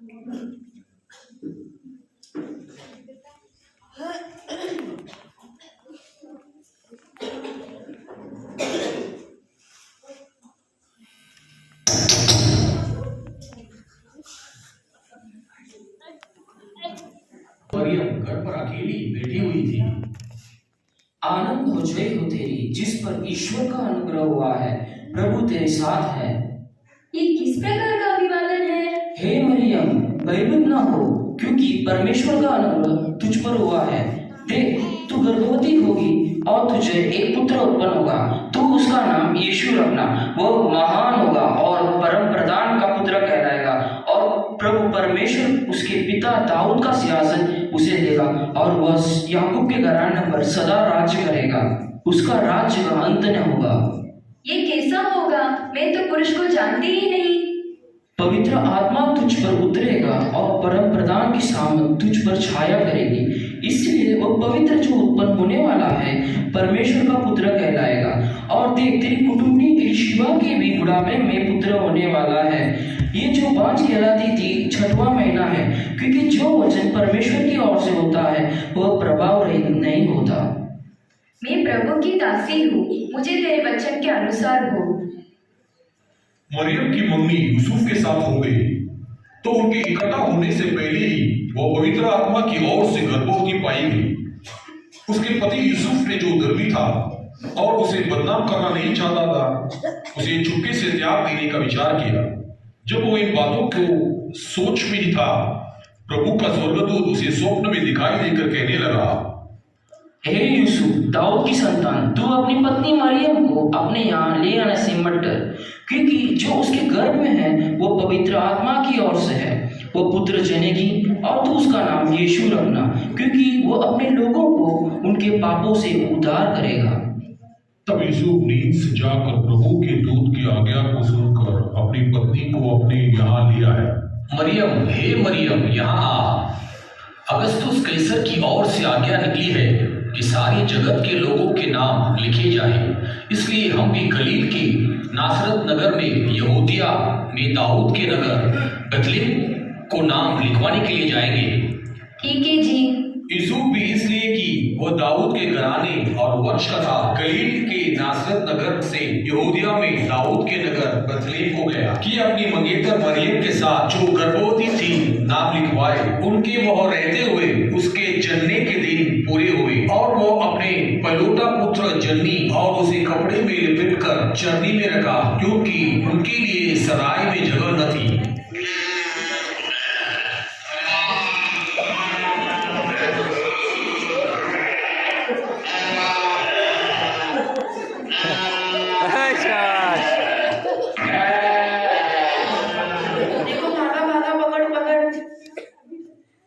मरियम घर पर अकेली बैठी हुई थी। आनंद हो जय हो तेरी जिस पर ईश्वर का अनुग्रह हुआ है, प्रभु तेरे साथ है। ये किस प्रकार का अभिवादन है? हे मरियम, भयभीत न हो, क्योंकि परमेश्वर का अनुग्रह तुझ पर हुआ है। देख, तू गर्भवती होगी और तुझे एक पुत्र उत्पन्न होगा। तू उसका नाम यीशु रखना। वह महान होगा और परम प्रधान का पुत्र कहलाएगा, और प्रभु परमेश्वर उसके पिता दाऊद का सिंहासन उसे देगा, और वह याकूब के घराने पर सदा राज्य करेगा। उसका राज्य का अंत न होगा। ये कैसा होगा? मैं तो पुरुष को जानती ही नहीं। पवित्र आत्मा तुझ पर उतरेगा और परम प्रधान की सामर्थ तुझ पर छाया करेगी। इसलिए वह पवित्र जो उत्पन्न होने वाला है परमेश्वर का पुत्र कहलाएगा। और देख, तेरी कुटुंबी एलीशिबा के भी बुढ़ापे में पुत्र होने वाला है। ये जो बाँझ कहलाती थी, छठवां महीना है, क्योंकि जो वचन परमेश्वर की ओर से होता है वह प्रभाव रहित नहीं होता। मैं प्रभु की दासी हूँ, मुझे तेरे वचन के अनुसार हो। मरियम की मंगनी यूसुफ के साथ हो गई, तो उनके इकट्ठा होने से पहले ही वह पवित्र आत्मा की ओर से गर्भवती पाई गई। उसके पति यूसुफ ने जो धर्मी था और उसे बदनाम करना नहीं चाहता था, उसे चुपके से त्याग देने का विचार किया। जब वो इन बातों को सोच में ही था, प्रभु का स्वर्गदूत उसे स्वप्न में दिखाई देकर कहने लगा, हे यूसुफ, दाऊद की संतान, तू अपनी पत्नी मरियम को अपने यहाँ ले आने से मत डर, क्योंकि जो उसके गर्भ में है वो पवित्र आत्मा की ओर से है। वो पुत्र जनेगी और तू उसका नाम यीशु रखना, क्योंकि वो अपने लोगों को उनके पापों से उद्धार करेगा। तब यूसुफ नींद से जाकर प्रभु के दूत की आज्ञा को सुनकर अपनी पत्नी को अपने यहाँ ले आया। मरियम, हे मरियम, यहाँ आ। अगस्तुस कैसर की ओर से आज्ञा निकली है कि सारी जगत के लोगों के नाम लिखे जाएं। इसलिए हम भी गलील के नासरत नगर में यहूदिया में दाऊद के नगर बेथलेहम को नाम लिखवाने के लिए जाएंगे। ठीक है जी। यूसुफ भी इसलिए कि वह दाऊद के घराने और वंश का था, गलील के नासरत नगर से यहूदिया में दाऊद के नगर बेथलेहम को गया कि अपनी मंगेतर मरियम के साथ जो गर्भवती थी नाम लिखवाए। उनके वह रहते हुए उसके जन्ने के दिन पूरे हुए, और वो अपने पहलौठा पुत्र जन्नी और उसे कपड़े में लपेटकर चरनी में रखा, क्योंकि उनके लिए सराय में जगह न थी।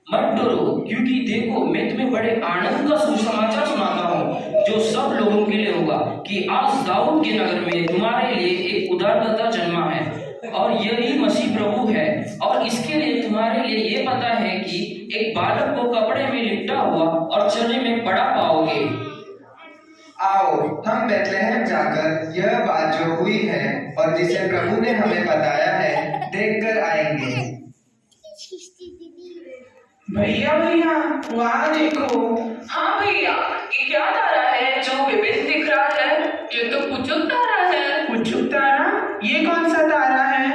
मत डरो, क्योंकि देखो, मैं तुम्हें बड़े आनंद का सुसमाचार सुनाता हूँ, जो सब लोगों के लिए होगा, कि आज दाऊद के नगर में तुम्हारे लिए एक उद्धारकर्ता जन्मा है, और यही मसीह प्रभु है। और इसके लिए तुम्हारे लिए ये पता है कि एक बालक को कपड़े में लिपटा हुआ और चरनी में पड़ा पाओगे। आओ, हम बेथलेहम जाकर यह बात जो हुई है और जिसे प्रभु ने हमें बताया है देखकर आएंगे। भैया भैया, वहाँ देखो। हाँ भैया, ये क्या तारा है जो विभिन्न दिख रहा है? ये तो पुचुक तारा है। पुचुक तारा? ये कौन सा तारा है?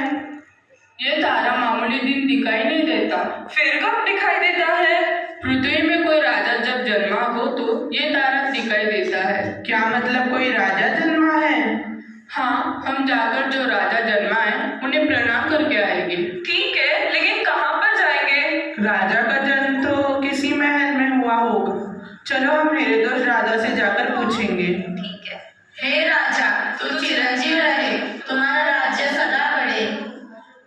ये तारा मामूली दिन दिखाई नहीं देता, फिर कब दिखाई देता है? पृथ्वी में कोई राजा जब जन्मा हो तो ये तारा दिखाई देता है। क्या मतलब कोई राजा जन्मा है? हाँ, हम जाकर जो राजा जन्मा है उन्हें प्रणाम करके आएंगे। ठीक है, लेकिन कहाँ पर जाएंगे? राजा का जन्म तो किसी महल में हुआ होगा। चलो, हम मेरे दोस्त राजा से जाकर पूछेंगे। ठीक है। हे राजा, तू चिरंजीव रहे, तुम्हारा राज्य सदा बढ़े।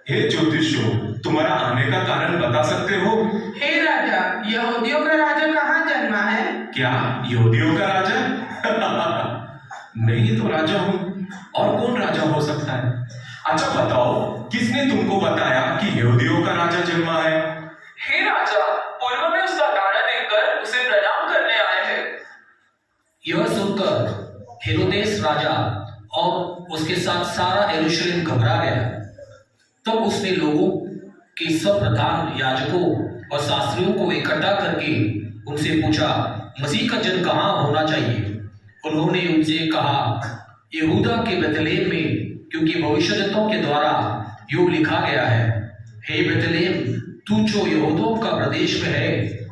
हे ज्योतिषो, तुम्हारा आने का कारण बता सकते हो? हे राजा, यहूदियों का राजा कहाँ जन्मा है? क्या यहूदियों का राजा? मैं ही तो राजा हूँ, और कौन राजा हो सकता है? अच्छा बताओ, किसने तुमको बताया कि यहूदियों का राजा जन्मा है? हे राजा, पूर्व में उसका तारा देखकर उसे प्रणाम करने आए हैं। यह सुनकर हेरोदेस राजा और उसके साथ सारा यरूशलेम घबरा गया। तब उसने लोगों कि सब प्रधान याजकों और शास्त्रियों को इकट्ठा करके उनसे पूछा, मसीह का जन्म कहाँ होना चाहिए। उन्होंने उनसे कहा, यहूदा के बेथलेहम में, क्योंकि भविष्यद्वक्ताओं के द्वारा यूं लिखा गया है, हे बेथलेहम, तू जो यहूदा का प्रदेश में है,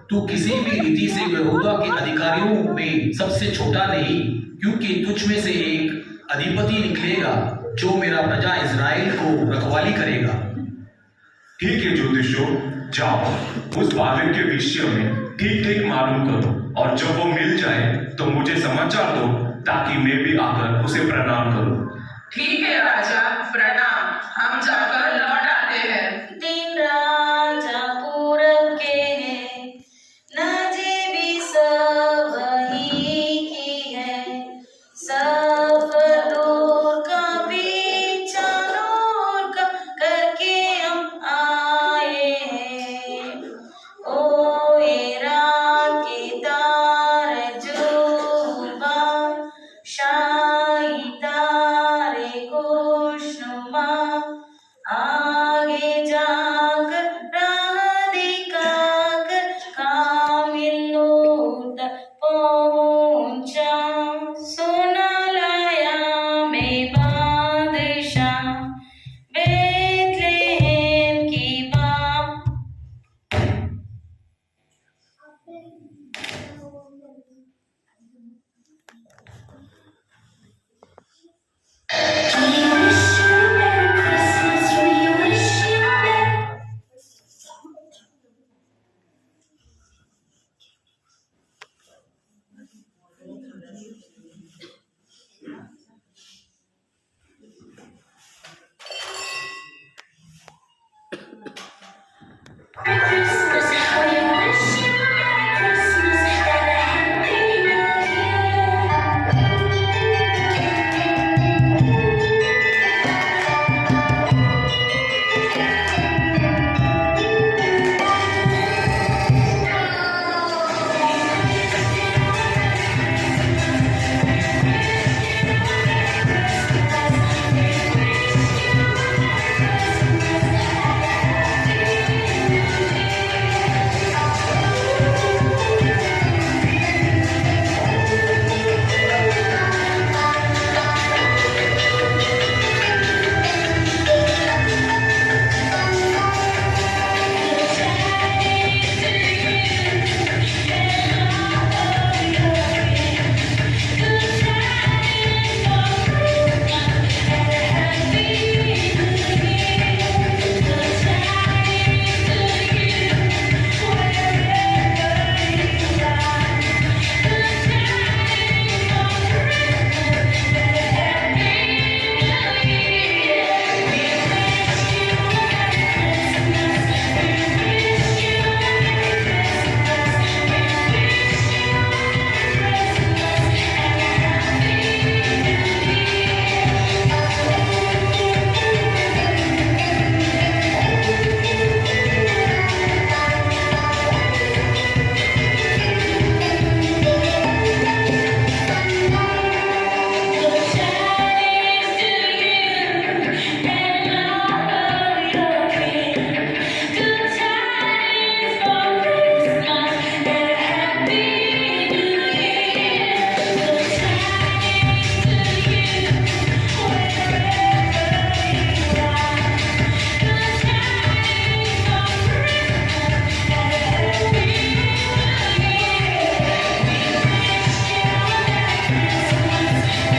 तू किसी भी रीति से यहूदा के अधिकारियों में सबसे छोटा नहीं, क्योंकि तुझ में से एक अधिपति निकलेगा जो मेरा प्रजा इस्राएल को रखवाली करेगा। ठीक है ज्योतिषों, जाओ उस बालक के विषय में ठीक ठीक मालूम करो, और जब वो मिल जाए तो मुझे समाचार दो, ताकि मैं भी आकर उसे प्रणाम करूं। ठीक है राजा, प्रणाम। हम जाकर लौट आते हैं। तीन राजा पूरब के हैं, नजीबी सब वही की है। सफर दूर का पीछा दूर का करके हम आए हैं। ओ ये रात के तारे जुबा, शाही तारे खुशनुमा, आगे जाकर राह दिखाकर कामिल तक पहुंचा। सुना लाया मैं बादशाह बेथलेहम की बात। Merry